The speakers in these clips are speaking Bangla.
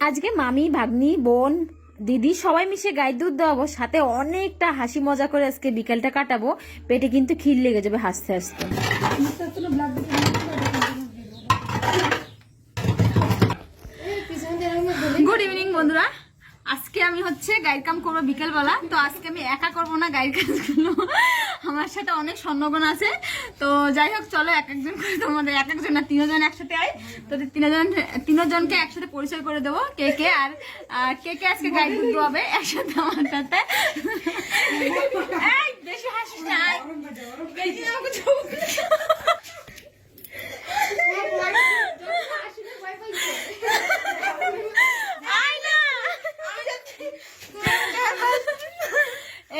আজকে মামি ভাগ্নি বোন দিদি সবাই মিশে গাই দুধ দেওয়াবো, সাথে অনেকটা হাসি মজা করে আজকে বিকেলটা কাটাবো। পেটে কিন্তু খিল লেগে যাবে হাসতে হাসতে। গুড ইভিনিং বন্ধুরা, আজকে আমি হচ্ছে গাইড কাম করবো বিকেলবেলা। তো আজকে আমি একা করবো না গাইড কাজগুলো, আমার সাথে অনেক স্বর্ণগণ আছে। তো যাই হোক, চলো এক একজন করে তোমাদের এক একজন না তিনজন একসাথে আয়, তোদের তিনজনকে একসাথে পরিচয় করে দেবো কে কে আর কে কে আজকে গাইড দুধ হবে একসাথে আমার সাথে। বেশি হাসিস না,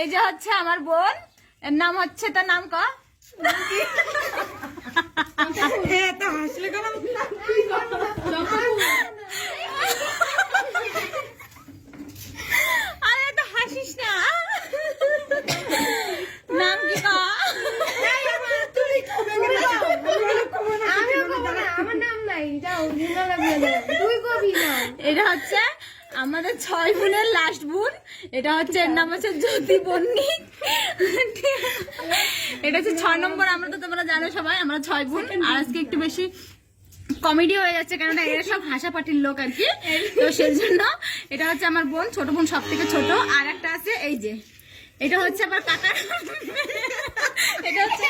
এই যে হচ্ছে আমার বোন, এর নাম হচ্ছে, তার নাম ক আরে তো হাসিস না, নাম কি ক? এটা হচ্ছে আমাদের 6 বোনের লাস্ট বোন। এটা হচ্ছে এর নাম হচ্ছে জ্যোতি বন্নিক। এটা হচ্ছে 6 নম্বর। আমরা তো তোমরা জানো সবাই আমরা 6 বোন। আর আজকে একটু বেশি কমেডি হয়ে যাচ্ছে, কারণ এরা সব হাসা পাটির লোক আর কি। তো সেই জন্য এটা হচ্ছে আমার বোন, ছোট বোন, সব থেকে ছোট। আর একটা আছে এই যে, এটা হচ্ছে আমার কাকার, এটা হচ্ছে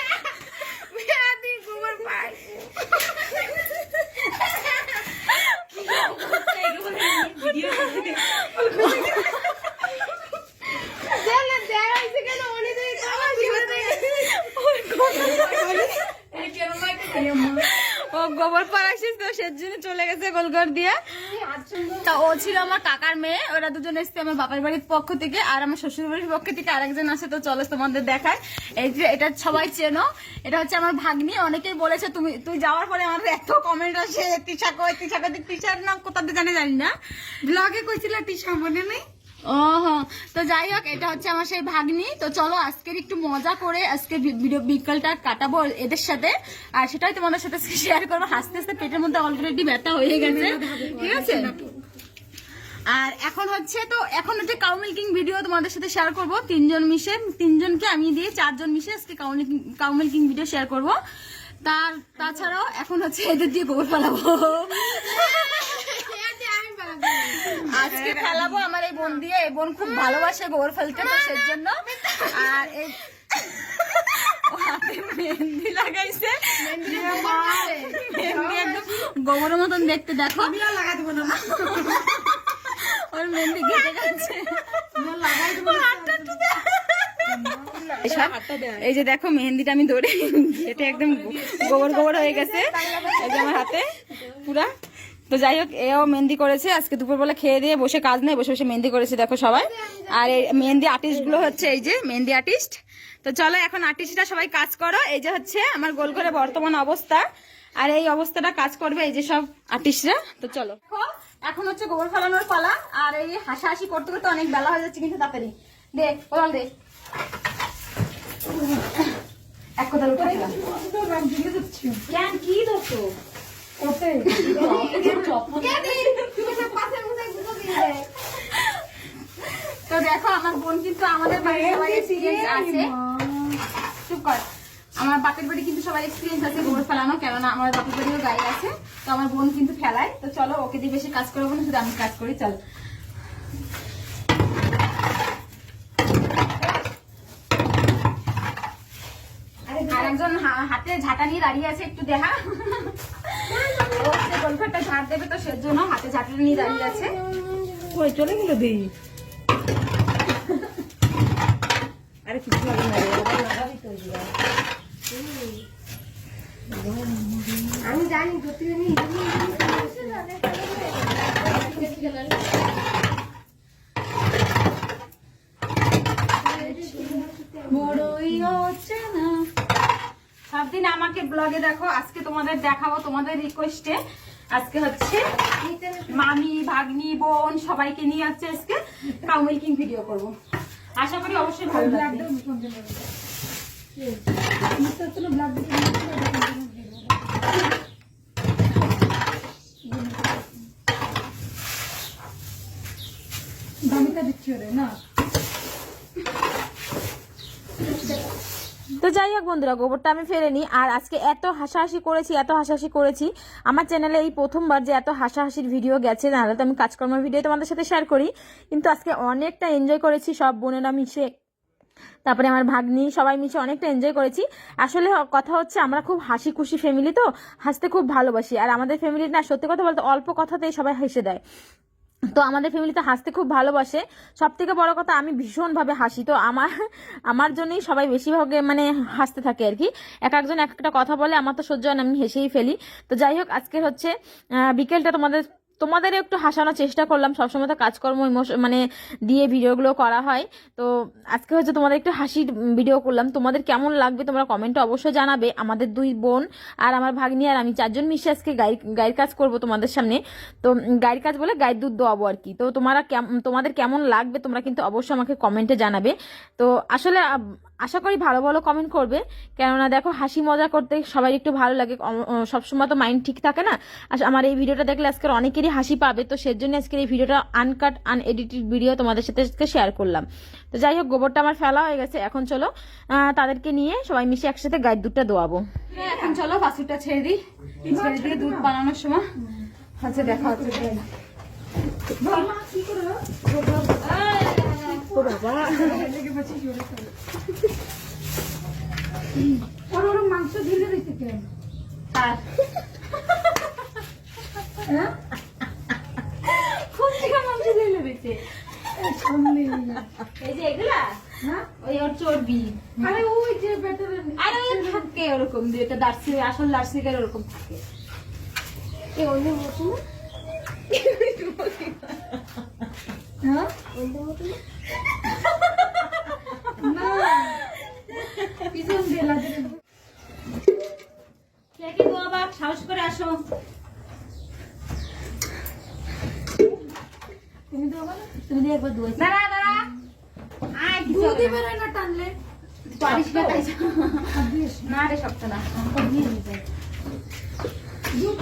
ও গোবর পাড়াইছিস, তো সেজন্য চলে গেছে গোলঘর দিয়ে। তা ও ছিল আমার কাকার মেয়ে, ওরা দুজন এসছে আমার বাপের বাড়ির পক্ষ থেকে, আর আমার শ্বশুর বাড়ির পক্ষ থেকে আরেকজন আছে। তো চলো তোমাদের দেখায়। এই যে এটা সবাই চেনো, এটা হচ্ছে আমার ভাগ্নি। অনেকেই বলেছে তুই যাওয়ার পরে আমার এত কমেন্ট আসে, তিশার নাম কোথাতে জানি না, ব্লগে কইছিল তিশা, মনে নেই। ও তো যাই হোক, এটা হচ্ছে আমার সেই ভাগ্নি। তো চলো আজকের একটু মজা করে আজকে ভিডিও বিকেলটা কাটাবো এদের সাথে, আর সেটাই তোমাদের সাথে শেয়ার করবো। হাসতে হাসতে পেটের মধ্যে অলরেডি ব্যথা হয়ে গেছে, ঠিক আছে। আর এখন হচ্ছে কাউ মিল্কিং ভিডিও তোমাদের সাথে শেয়ার করবো। তিনজনকে আমি দিয়ে 4 জন মিশে আজকে কাউ মিল্কিং ভিডিও শেয়ার করবো। তাছাড়াও এখন হচ্ছে এদের দিয়ে গোবর ফেলাবো, আজকে ফেলাবো আমার এই বোন দিয়ে। এই বোন খুব ভালোবাসে গোবর ফেলতে, তো সেই জন্য। আর এই মেহেন্দি লাগাইছে, মেহেন্দি একদম গোবরের মতন দেখতে, দেখো। ওর মেহেন্দি ঘেটে যাচ্ছে, এই যে দেখো মেহেন্দিটা আমি ধরে ঘেটে একদম গোবর হয়ে গেছে এই যে আমার হাতে পুরা। তো যাই হোক, এও মেহেন্দি করেছে আজকে দুপুরবেলা, খেয়ে দিয়ে বসে কাজ নেই, বসে বসে মেহেন্দি করেছে দেখো সবাই। আর এই মেহেন্দি আর্টিস্ট গুলো হচ্ছে এই যে মেহেন্দি আর্টিস্ট। তো চলো এখন আর্টিস্টরা সবাই কাজ করো। এই যে হচ্ছে আমার গোলঘরে বর্তমান অবস্থা, আর এই অবস্থাটা কাজ করবে এই যে সব আর্টিস্টরা। তো চলো এখন হচ্ছে গোবর ফেলানোর পালা। আর এই হাসাহাসি করতে করতে অনেক বেলা হয়ে যাচ্ছে, কিন্তু তাড়াতাড়ি দে কোদাল দে, এক কোদাল উঠে কেন কি দোষ। তো দেখো আমার বোন কিন্তু আমাদের বাড়ির সবাই এক্সপিরিয়েন্স আছে। চুপ কর, আমার বাপের বাড়ি কিন্তু সবাই এক্সপিরিয়েন্স আছে গোবর ফেলানো, কেননা আমার বাপের বাড়িও গাড়ি আছে। তো আমার বোন কিন্তু ফেলায়। তো চলো ওকে দিয়ে বেশি কাজ করবো না, শুধু আমি কাজ করি। চল আর একজন হাতে ঝাঁটা নিয়ে দাঁড়িয়ে আছে, একটু দেখা। গোলঘরটা ঝাড় দেবে, তো সেজন্য হাতে ঝাঁটা নিয়ে দাঁড়িয়ে আছে। কই চলে গেল দেই? আরে কিছু লাগে না, লাগাবি তো। আমি জানি প্রতিদিনই বড়ই হচ্ছে না। সবদিন আমাকে ব্লগে দেখো, আজকে তোমাদের দেখাবো তোমাদের রিকোয়েস্টে। আজকে হচ্ছে মামি ভাগ্নি বোন সবাইকে নিয়ে হচ্ছে আজকে কাউ মিল্কিং ভিডিও করবো। আশা করি অবশ্যই ভালো লাগবে। দামিটা দিচ্ছি ওরে না। তো যাই হোক বন্ধুরা, গোবরটা আমি ফেলে নিই। আর আজকে এত হাসাহাসি করেছি আমার চ্যানেলে এই প্রথমবার যে এত হাসাহাসির ভিডিও গেছে। নাহলে তো আমি কাজকর্মের ভিডিও তোমাদের সাথে শেয়ার করি, কিন্তু আজকে অনেকটা এনজয় করেছি সব বোনেরা মিশে, তারপরে আমার ভাগ্নি সবাই মিশে অনেকটা এনজয় করেছি। আসলে কথা হচ্ছে আমরা খুব হাসি খুশি ফ্যামিলি, তো হাসতে খুব ভালোবাসি। আর আমাদের ফ্যামিলি না, সত্যি কথা বলতে অল্প কথাতেই সবাই হেসে দেয়। তো আমাদের ফ্যামিলিতে হাসতে খুব ভালোবাসে। সব থেকে বড় কথা, আমি ভীষণভাবে হাসি। তো আমার জন্যই সবাই বেশিরভাগে মানে হাসতে থাকে আর কি। এক একজন এক একটা কথা বলে, আমার তো সহ্য হয় না, আমি হেসেই ফেলি। তো যাই হোক, আজকের হচ্ছে বিকেলটা তোমাদের একটু হাসানোর চেষ্টা করলাম। সবসময় তো কাজকর্ম মানে দিয়ে ভিডিওগুলো করা হয়, তো আজকে হচ্ছে তোমাদের একটু হাসির ভিডিও করলাম। তোমাদের কেমন লাগবে তোমরা কমেন্টে অবশ্যই জানাবে। আমাদের 2 বোন আর আমার ভাগ্নি আর আমি 4 জন মিশে আজকে গায়ের কাজ করব তোমাদের সামনে। তো গায়ের কাজ বলে গায়ের দুধ দোয়াবো আর কি। তো তোমাদের কেমন লাগবে তোমরা কিন্তু অবশ্যই আমাকে কমেন্টে জানাবে। তো আসলে আশা করি ভালো ভালো কমেন্ট করবে, কেননা দেখো হাসি মজা করতে সবাই একটু ভালো লাগে। সবসময় তো মাইন্ড ঠিক থাকে না। আমার এই ভিডিওটা দেখলে আজকের অনেকেরই হাসি পাবে, তো সেজন্য আজকের এই ভিডিওটা আনকাট আনএডিটেড ভিডিও তোমাদের সাথে আজকে শেয়ার করলাম। তো যাই হোক, গোবরটা আমার ফেলা হয়ে গেছে। এখন চলো তাদেরকে নিয়ে সবাই মিশে একসাথে গায়ের দুধটা দোয়াবো। এখন চলো বাছুরটা ছেড়ে দিই, ছেড়ে দিয়ে দুধ বানানোর সময় আচ্ছা দেখা হচ্ছে। মাংস ঢেলে দিতে কেন? খুব মাংস ঢেলে দিচ্ছে। এই যে এগুলা ওই ওর চর্বি, আরে ওই যে বেটারে আরে থাকে ওরকম দিয়ে, এটা দার্সি আসল দার্সিকের ওরকম থাকে। এ অন্য মতো না, অন্য মতো না, পিছন দিয়ে লাগে। কে কি গো বাপ, সাহস করে আসো। তুমি তো বলো তুমি দিয়ে একবার দুই দাঁড়া দাঁড়া, আয় কিছু দুধই বেরোয় না টানলে। পারিস না তাই আর দিস না রে, শক্ত না। আমাকে দিয়ে দিতে দুধ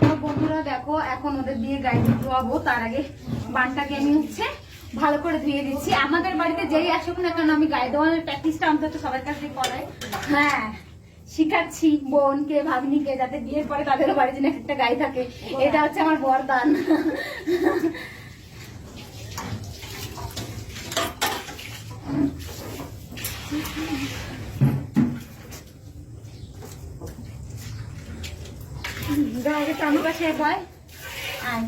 তো বন্ধুরা দেখো, এখন ওদের দিয়ে গায়ে দুধ দোয়াবো। তার আগে বানটাকে আমি হচ্ছে ভালো করে ধুয়ে দিচ্ছি। আমাদের বাড়িতে যেই আসুক না কেন, আমি গায়ে দোয়ানোর প্র্যাকটিসটা অন্তত সবার কাছে করাই। হ্যাঁ, শিখাচ্ছি বোনকে ভাগ্নিকে, যাতে বিয়ের পরে তাদেরও বাড়ি যেন একটা গায়ে থাকে। এটা হচ্ছে আমার বরদান। গায়ে টানো পাশে হয়। আয়,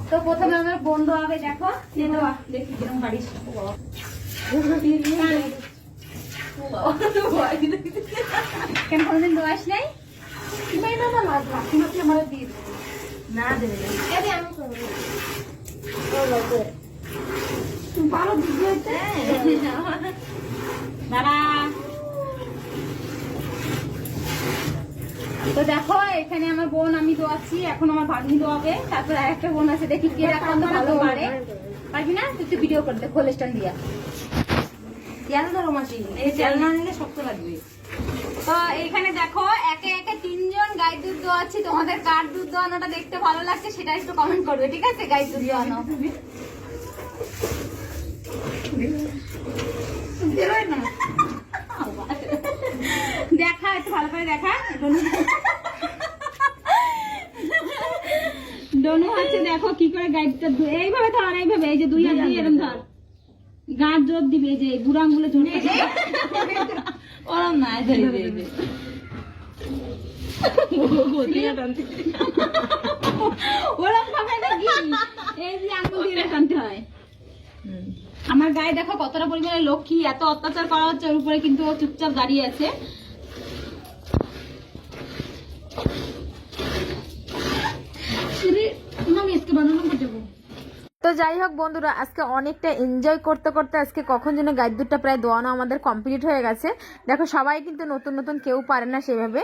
তো প্রথমে আমার বোন দোয়াবে। দেখো দেখি কিরকম বাড়িস। কেন কোনদিন দোয়াস নাই? না না না, লাঠি মাটি আমার দিয়ে দেবে। না দেবে না। আরে আমি করব। ও লাগে তুমি পারো দিতে। দাঁড়া। তো দেখো, এখানে আমার বোন আমি দোয়াচ্ছি, এখন আমার ভাগ্নি দোয়াবে, তারপর আরেকটা বোন আছে, দেখি কে রাখতে ভালো পারে। পারবি না? তুই তো ভিডিও করতে খোল স্ট্যান্ড দিয়া। তেল ধরো মাসি, এই তেল না নিলে শক্ত লাগবে। তো এখানে দেখো একে একে 3 জন গাই দুধ দোয়াচ্ছি। তোমাদের কার দুধ দোয়ানোটা দেখতে ভালো লাগছে সেটা একটু কমেন্ট করবে, ঠিক আছে? গাই দুধ দোয়ানো বেরোয় না। দেখা, একটু ভালো করে দেখা। ডনু হচ্ছে, দেখো কি করে গাইডটা এইভাবে ধর, এইভাবে, এই যে 2 হাত দিয়ে এরকম ধর, গাছ জোর দিবি, এই যে বুড়ো আঙ্গুলে জোর দিবি। ওরম না, এই যে ওরম ভাবে নাকি, এই যে আঙ্গুল দিয়ে টানতে হয়। আমার গায়ে দেখো কতটা পরিমাণে লক্ষ্মী, এত অত্যাচার করা হচ্ছে ওর উপরে, কিন্তু ও চুপচাপ দাঁড়িয়ে আছে। আমি আজকে বানানো যাবো। তো যাই হোক বন্ধুরা, আজকে অনেকটা এনজয় করতে করতে আজকে কখন যেন গায়ের দুধটা প্রায় দোয়ানো আমাদের কমপ্লিট হয়ে গেছে। দেখো সবাই কিন্তু নতুন নতুন কেউ পারে না সেভাবে।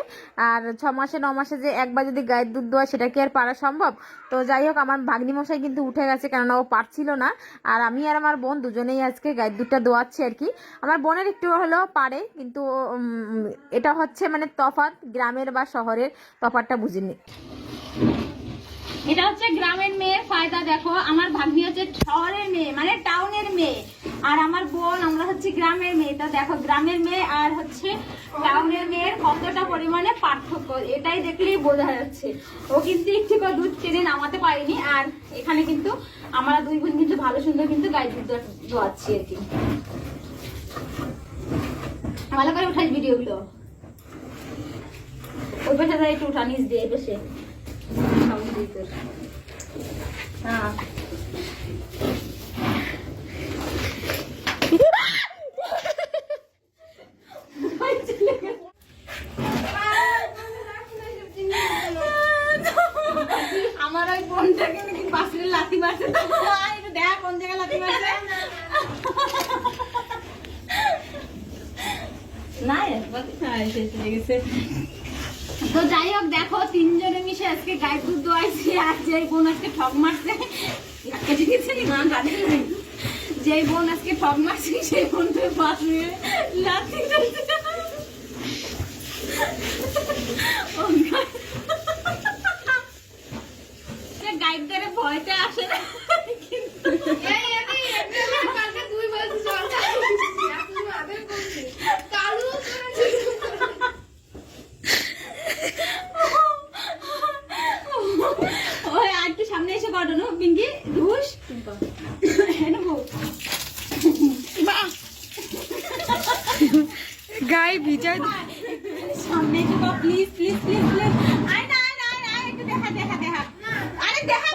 আর 6 মাসে 9 মাসে যে একবার যদি গায়ের দুধ দোয়া, সেটা কি আর পারা সম্ভব? তো যাই হোক, আমার ভাগ্নি মশাই কিন্তু উঠে গেছে, কেননা ও পারছিল না। আর আমি আর আমার বোন দুজনেই আজকে গায়ের দুধটা দোয়াচ্ছি আর কি। আমার বোনের একটু হলেও পারে, কিন্তু এটা হচ্ছে মানে তফাৎ, গ্রামের বা শহরের তফাৎটা বুঝিনি। এটা হচ্ছে গ্রামের মেয়ের ফায়দা। দেখো আমার ভাগ্নি হচ্ছে শহরের মেয়ে মানে টাউনের মেয়ে, আর আমার বোন আমরা হচ্ছে গ্রামের মেয়ে। তা দেখো গ্রামের মেয়ে আর হচ্ছে টাউনের মেয়ের কতটা পরিমাণে পার্থক্য, এটাই দেখলেই বোঝা যাচ্ছে। ও কিন্তু একটু করে দুধ টেনে নামাতে পারিনি, আর এখানে কিন্তু আমরা দুই বোন কিন্তু ভালো সুন্দর কিন্তু গাই দুধ দোয়াচ্ছি আর কি। ভালো করে উঠাই ভিডিওগুলো, ওই পাশে একটু উঠানিস দিয়ে এই পাশে। হ্যাঁ আমার ওই বোনটাকে নাকি বাসের লাথি মারছে, তো একটু দেখ কোন জায়গায় লাথি মারছে। না শেষ হয়ে গেছে। তো যাই হোক দেখো তিনজনে মিশে আজকে গাই দুধ দোয়াইছি, আর যে বোন আজকে ঠক মারছে, যে বোন আজকে ঠক মারছে সেই বোন তো বাথরুমে লাথি গাইডারে ভয়তে আসে না ওই আর কি সামনে এসে কাটানো পিঙ্কি ধুস গায়ে ভিজাই সামনে এসে প্লিজ প্লিজ প্লিজ প্লিজ আয় না আয় না আয় না একটু দেখা দেখা দেখা আরে দেখা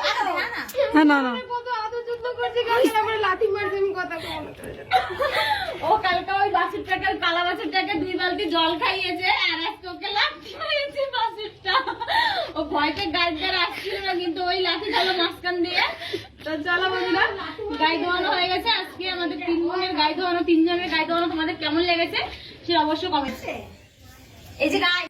না না না ও কালকে ওই বাসুরটাকে কালা বাসুরটাকে 2 বালতি জল খাইয়েছে, আর আজকে ওকে লাঠি মারিয়েছে বাসুরটা। ও ভয়তে গাইডার আসছিল না, কিন্তু ওই লাঠি খেলো মাঝখান দিয়ে। তো চলো বন্ধুরা গাই ধোয়ানো হয়ে গেছে। আজকে আমাদের 3 বোনের গাই ধোয়ানো, 3 জনের গাই ধোয়ানো তোমাদের কেমন লেগেছে সে অবশ্য কমেন্টে। এই যে গাই